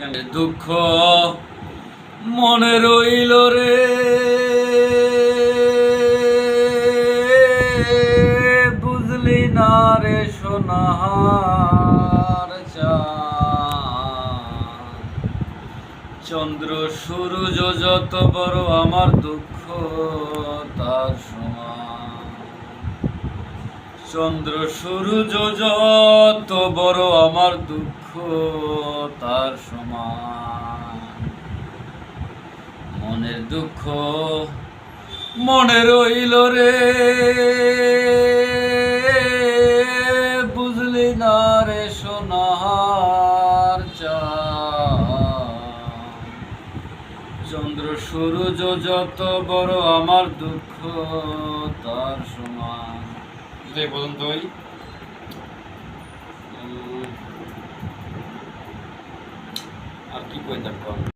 এখানে দুঃখ মনে রইল রে, বুঝলি না রে সোনার চাঁদ। চন্দ্র সূর্য যত বড় আমার দুঃখ তার সমান। চন্দ্র সূর্য যত বড় আমার দুঃখ তার সমান। মনের দুঃখ মনে রইল রে, বুঝলি না রে সোনার চাঁদ। চন্দ্র সূর্য যত বড় আমার দুঃখ তার সমান। এই পর্যন্তই। আর কি কই থাকবো।